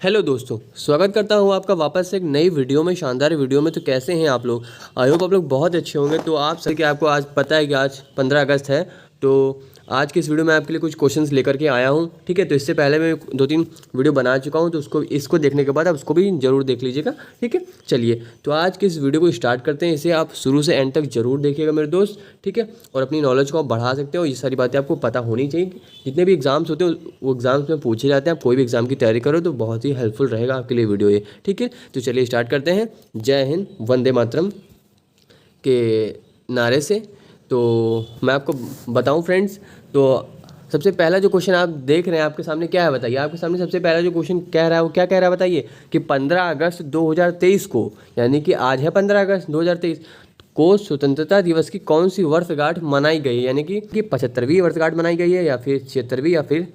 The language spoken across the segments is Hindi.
हेलो दोस्तों, स्वागत करता हूँ आपका वापस से एक नई वीडियो में, शानदार वीडियो में। तो कैसे हैं आप लोग? आई होप आप लोग बहुत अच्छे होंगे। तो आप सभी, कि आपको आज पता है कि आज 15 अगस्त है। तो आज की इस वीडियो में आपके लिए कुछ क्वेश्चंस लेकर के आया हूँ, ठीक है। तो इससे पहले मैं 2-3 वीडियो बना चुका हूँ, तो इसको देखने के बाद आप उसको भी ज़रूर देख लीजिएगा, ठीक है। चलिए, तो आज की इस वीडियो को स्टार्ट करते हैं। इसे आप शुरू से एंड तक जरूर देखिएगा मेरे दोस्त, ठीक है। और अपनी नॉलेज को आप बढ़ा सकते हो। ये सारी बातें आपको पता होनी चाहिए। जितने भी एग्जाम्स होते हैं वो एग्जाम्स में पूछे जाते हैं। आप कोई भी एग्जाम की तैयारी करो तो बहुत ही हेल्पफुल रहेगा आपके लिए वीडियो ये, ठीक है। तो चलिए स्टार्ट करते हैं जय हिंद वंदे मातरम के नारे से। तो मैं आपको बताऊं फ्रेंड्स, तो सबसे पहला जो क्वेश्चन आप देख रहे हैं आपके सामने क्या है बताइए। आपके सामने सबसे पहला जो क्वेश्चन कह रहा है वो क्या कह रहा है बताइए, कि 15 अगस्त 2023 को, यानी कि आज है 15 अगस्त 2023 को, स्वतंत्रता दिवस की कौन सी वर्षगांठ मनाई गई है। यानी कि 75वीं वर्षगांठ मनाई गई है, या फिर 76वीं, या फिर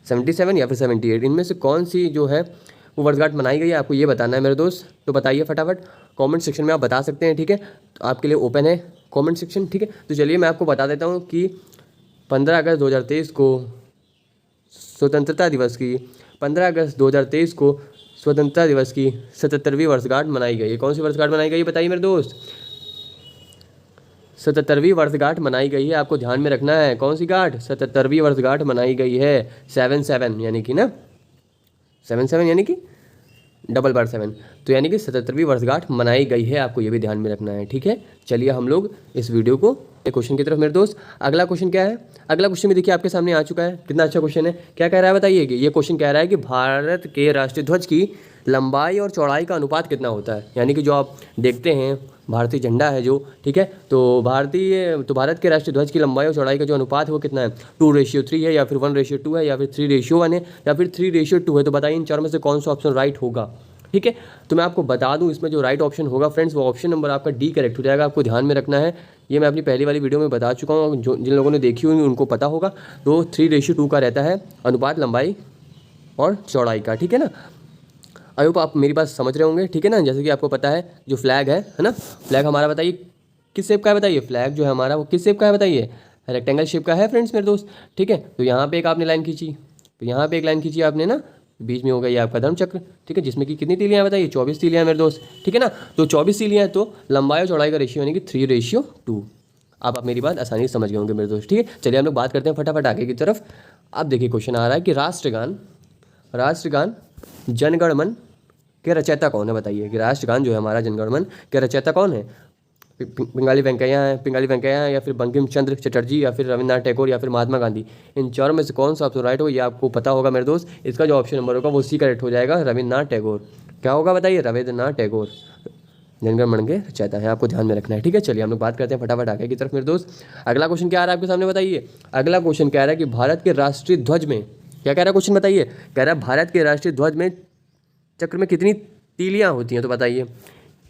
77, या फिर 78। इनमें से कौन सी जो है वो वर्षगांठ मनाई गई है, आपको ये बताना है मेरे दोस्त। तो बताइए फटाफट, कमेंट सेक्शन में आप बता सकते हैं, ठीक है। तो आपके लिए ओपन है कमेंट सेक्शन, ठीक है। तो चलिए मैं आपको बता देता हूँ कि 15 अगस्त 2023 को स्वतंत्रता दिवस की 15 अगस्त 2023 को स्वतंत्रता दिवस की 77वीं वर्षगांठ मनाई गई है। कौन सी वर्षगांठ मनाई गई है बताइए मेरे दोस्त। 77वीं वर्षगांठ मनाई गई है, आपको ध्यान में रखना है। कौन सी गांठ? 77वीं वर्षगांठ मनाई गई है। 7-7 यानी कि ना, 7-7 यानी कि डबल बार 7। तो यानी कि 77वीं वर्षगांठ मनाई गई है, आपको ये भी ध्यान में रखना है, ठीक है। चलिए हम लोग इस वीडियो को क्वेश्चन की तरफ मेरे दोस्त। अगला क्वेश्चन क्या है? अगला क्वेश्चन भी देखिए आपके सामने आ चुका है। कितना अच्छा क्वेश्चन है। क्या कह रहा है बताइए कि ये क्वेश्चन कह रहा है कि भारत के राष्ट्रीय ध्वज की लंबाई और चौड़ाई का अनुपात कितना होता है। यानी कि जो आप देखते हैं भारतीय झंडा है जो, ठीक है, तो भारत के राष्ट्रीय ध्वज की लंबाई और चौड़ाई का जो अनुपात है वो कितना है? 2:3 है, या फिर 1:2 है, या फिर 3:1 है, या फिर 3:2 है। तो बताइए इन चारों में से कौन सा ऑप्शन राइट होगा, ठीक है। तो मैं आपको बता दूं, इसमें जो राइट ऑप्शन होगा फ्रेंड्स, वो ऑप्शन नंबर आपका डी करेक्ट हो जाएगा। आपको ध्यान में रखना है। ये मैं अपनी पहली वाली वीडियो में बता चुका हूँ, जो जिन लोगों ने देखी हुई उनको पता होगा। तो 3:2 का रहता है अनुपात लंबाई और चौड़ाई का, ठीक है ना। आई होप आप मेरी बात समझ रहे होंगे, ठीक है ना। जैसे कि आपको पता है जो फ्लैग है ना, फ्लैग हमारा बताइए किस शेप का है बताइए। फ्लैग जो है हमारा वो किस शेप का है बताइए? रेक्टेंगल शेप का है फ्रेंड्स मेरे दोस्त, ठीक है। तो यहाँ पे एक आपने लाइन खींची, तो यहाँ पे एक लाइन खींची आपने ना, बीच में हो गई आपका धर्म चक्र, ठीक है, जिसमें कि कितनी तीलियाँ बताइए? 24 तीलियाँ मेरे दोस्त, ठीक है ना। तो 24 तीलियाँ हैं, तो लंबाई और चौड़ाई का रेशियो यानी कि 3:2। आप मेरी बात आसानी से समझ गए होंगे मेरे दोस्त, ठीक है। चलिए हम लोग बात करते हैं फटाफट आगे की तरफ। अब देखिए क्वेश्चन आ रहा है कि राष्ट्रगान जनगण मन के रचयिता कौन है बताइए। कि राष्ट्रगान जो है हमारा जनगण मन के रचयिता कौन है? पिंगाली वेंकैया है, या फिर बंकिम चंद्र चटर्जी, या फिर रविन्द्रनाथ टैगोर, या फिर महात्मा गांधी। इन चारों में से कौन सा ऑप्शन राइट हो, ये आपको पता होगा मेरे दोस्त। इसका जो ऑप्शन नंबर होगा वो सी करेक्ट हो जाएगा, रविन्द्रनाथ टैगोर। क्या होगा बताइए? रविन्द्रनाथ टैगोर जनगण मन के रचयिता है, आपको ध्यान में रखना है, ठीक है। चलिए हम लोग बात करते हैं फटाफट आगे की तरफ मेरे दोस्त। अगला क्वेश्चन क्या आ रहा है आपके सामने बताइए। अगला क्वेश्चन कह रहा है कि भारत के राष्ट्रीय ध्वज में, क्या कह रहा है क्वेश्चन बताइए? कह रहा है भारत के राष्ट्रीय ध्वज में चक्र में कितनी तीलियां होती हैं। तो बताइए,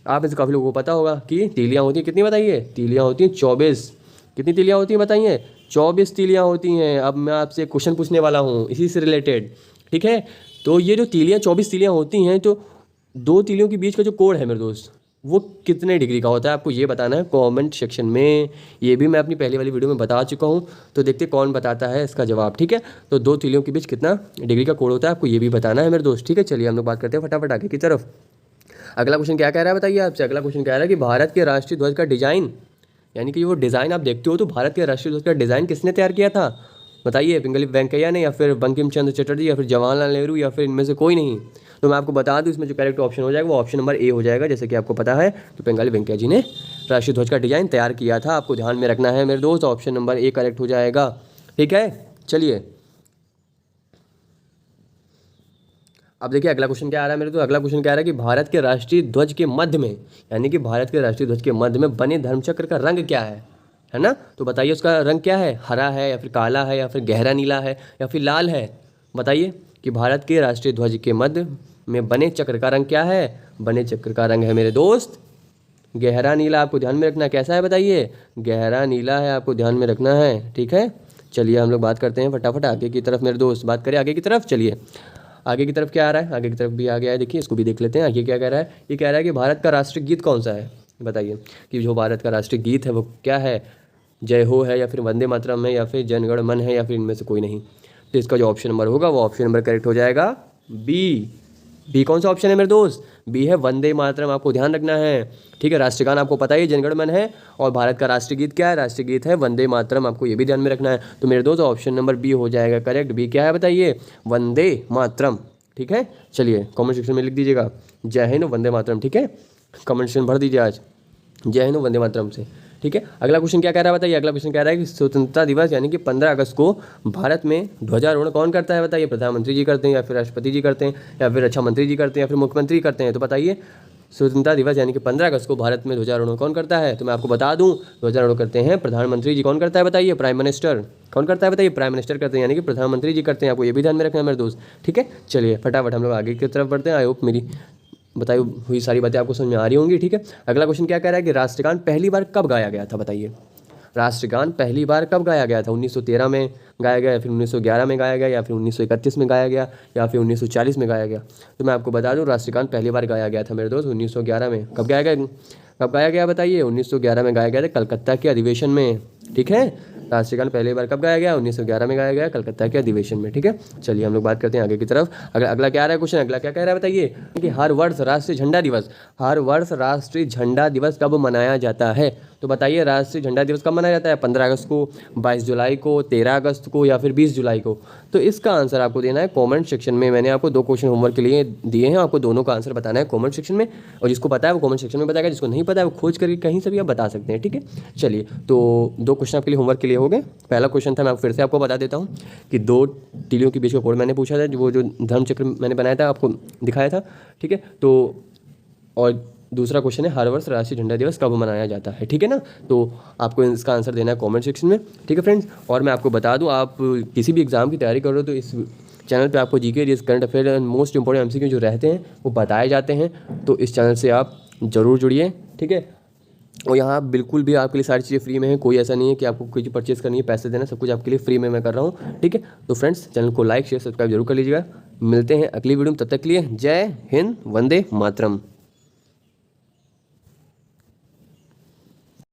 आप इसे काफ़ी लोगों को पता होगा कि तीलियां होती हैं कितनी बताइए? तीलियां होती हैं 24। कितनी तीलियां होती हैं बताइए? 24 तीलियां होती हैं। अब मैं आपसे क्वेश्चन पूछने वाला हूँ इसी से रिलेटेड, ठीक है। तो ये जो तीलियां 24 तीलियां होती हैं, तो दो तीलियों के बीच का जो कोण है मेरे दोस्त, वो कितने डिग्री का होता है, आपको ये बताना है कमेंट सेक्शन में। ये भी मैं अपनी पहली वाली वीडियो में बता चुका हूँ, तो देखते कौन बताता है इसका जवाब, ठीक है। तो दो तीलियों के बीच कितना डिग्री का कोण होता है, आपको ये भी बताना है मेरे दोस्त, ठीक है। चलिए हम लोग बात करते हैं फटाफट आगे की तरफ। अगला क्वेश्चन क्या कह रहा है बताइए आपसे। अगला क्वेश्चन कह रहा है कि भारत के राष्ट्रीय ध्वज का डिजाइन, यानी कि वो डिज़ाइन आप देखते हो, तो भारत के राष्ट्रीय ध्वज का डिज़ाइन किसने तैयार किया था बताइए? पिंगली वेंकैया ने, या फिर बंकिम चंद्र चटर्जी, या फिर जवाहरलाल नेहरू, या फिर इनमें से कोई नहीं। तो मैं आपको बता दूं, इसमें जो करेक्ट ऑप्शन हो जाएगा वो ऑप्शन नंबर ए हो जाएगा। जैसे कि आपको पता है तो पिंगली वेंकैया जी ने राष्ट्रीय ध्वज का डिज़ाइन तैयार किया था, आपको ध्यान में रखना है मेरे दोस्त। ऑप्शन नंबर ए करेक्ट हो जाएगा, ठीक है। चलिए अब देखिए अगला क्वेश्चन क्या आ रहा है मेरे। तो अगला क्वेश्चन क्या आ रहा है कि भारत के राष्ट्रीय ध्वज के मध्य में, यानी कि भारत के राष्ट्रीय ध्वज के मध्य में बने धर्मचक्र का रंग क्या है ना। तो बताइए उसका रंग क्या है? हरा है, या फिर काला है, या फिर गहरा नीला है, या फिर लाल है। बताइए कि भारत के राष्ट्रीय ध्वज के मध्य में बने चक्र का रंग क्या है? बने चक्र का रंग है मेरे दोस्त गहरा नीला, आपको ध्यान में रखना है। कैसा है बताइए? गहरा नीला है, आपको ध्यान में रखना है, ठीक है। चलिए हम लोग बात करते हैं फटाफट आगे की तरफ मेरे दोस्त। बात करें आगे की तरफ। चलिए आगे की तरफ क्या आ रहा है, आगे की तरफ भी आ गया है, देखिए इसको भी देख लेते हैं। आगे क्या कह रहा है? ये कह रहा है कि भारत का राष्ट्रीय गीत कौन सा है बताइए। कि जो भारत का राष्ट्रीय गीत है वो क्या है? जय हो है, या फिर वंदे मातरम है, या फिर जनगण मन है, या फिर इनमें से कोई नहीं। तो इसका जो ऑप्शन नंबर होगा वो ऑप्शन नंबर करेक्ट हो जाएगा बी, बी कौन सा ऑप्शन है मेरे दोस्त? बी है वंदे मातरम, आपको ध्यान रखना है। ठीक है, राष्ट्रगान आपको पता ही है जनगण मन है, और भारत का राष्ट्रगीत क्या है? राष्ट्रगीत है वंदे मातरम, आपको ये भी ध्यान में रखना है। तो मेरे दोस्त ऑप्शन नंबर बी हो जाएगा करेक्ट। बी क्या है बताइए? वंदे मातरम। ठीक है, चलिए कमेंट सेक्शन में लिख दीजिएगा जय हिंद वंदे मातरम। ठीक है, कमेंट सेक्शन भर दीजिए आज जय हिंद वंदे मातरम से। ठीक है, अगला क्वेश्चन क्या कह रहा है बताइए? अगला क्वेश्चन कह रहा है कि स्वतंत्रता दिवस यानी कि 15 अगस्त को भारत में ध्वजारोहण कौन करता है बताइए? प्रधानमंत्री जी करते हैं, या फिर राष्ट्रपति जी करते हैं, या फिर रक्षा मंत्री जी करते हैं, या फिर मुख्यमंत्री करते हैं? तो बताइए स्वतंत्रता दिवस यानी कि 15 अगस्त को भारत में ध्वजारोहण कौन करता है? तो मैं आपको बता दूं, ध्वजारोहण करते हैं प्रधानमंत्री जी। कौन करता है बताइए? Prime minister. कौन करता है बताइए? प्राइम मिनिस्टर करते हैं, यानी कि प्रधानमंत्री जी करते हैं। आपको ये भी ध्यान में रखना है मेरे दोस्त। ठीक है, चलिए फटाफट हम लोग आगे की तरफ बढ़ते हैं। आई होप मेरी बताई हुई सारी बातें आपको समझ में आ रही होंगी। ठीक है, अगला क्वेश्चन क्या कह रहा है कि राष्ट्रगान पहली बार कब गाया गया था बताइए? राष्ट्रगान पहली बार कब गाया गया था? 1913 में गाया गया, या फिर 1911 में गाया गया, या फिर 1931 में गाया गया, या फिर 1940 में गाया गया? तो मैं आपको बता दूं, राष्ट्रगान पहली बार गाया गया था मेरे दोस्त 1911 में। कब गाया गया? कब गाया गया बताइए? 1911 में गाया गया था, कलकत्ता के अधिवेशन में। ठीक है, राष्ट्रगान पहली बार कब गाया गया? 1911 में गाया गया, कलकत्ता के अधिवेशन में। ठीक है, चलिए हम लोग बात करते हैं आगे की तरफ। अगला क्या आ रहा है क्वेश्चन? अगला क्या कह रहा है बताइए कि हर वर्ष राष्ट्रीय झंडा दिवस, हर वर्ष राष्ट्रीय झंडा दिवस कब मनाया जाता है? तो बताइए राष्ट्रीय झंडा दिवस कब मनाया जाता है? 15 अगस्त को, 22 जुलाई को, 13 अगस्त को, या फिर 20 जुलाई को? तो इसका आंसर आपको देना है कमेंट सेक्शन में। मैंने आपको 2 क्वेश्चन होमवर्क के लिए दिए हैं, आपको दोनों का आंसर बताना है कमेंट सेक्शन में, और जिसको पता है वो कमेंट सेक्शन में बताएगा, जिसको नहीं पता है वो खोज करके कहीं से भी आप बता सकते हैं। ठीक है, चलिए तो 2 क्वेश्चन आपके लिए होमवर्क के लिए हो गए। पहला क्वेश्चन था, मैं फिर से आपको बता देता हूँ कि 2 तीलियों के बीच का कोण मैंने पूछा था, वो जो धर्मचक्र मैंने बनाया था आपको दिखाया था। ठीक है, तो और दूसरा क्वेश्चन है हर वर्ष राष्ट्रीय झंडा दिवस कब मनाया जाता है? ठीक है ना, तो आपको इसका आंसर देना है कमेंट सेक्शन में। ठीक है फ्रेंड्स, और मैं आपको बता दूं, आप किसी भी एग्जाम की तैयारी कर रहे हो तो इस चैनल पे आपको GK, current affair and most important MCQ जो रहते हैं वो बताए जाते हैं, तो इस चैनल से आप ज़रूर जुड़िए। ठीक है, और यहाँ बिल्कुल भी आपके लिए सारी चीज़ें फ्री में है, कोई ऐसा नहीं है कि आपको कोई चीज़ परचेज़ करनी है, पैसे देना, सब कुछ आपके लिए फ्री में मैं कर रहा हूँ। ठीक है, तो फ्रेंड्स चैनल को लाइक शेयर सब्सक्राइब जरूर कर लीजिएगा। मिलते हैं अगली वीडियो में, तब तक के लिए जय हिंद वंदे मातरम।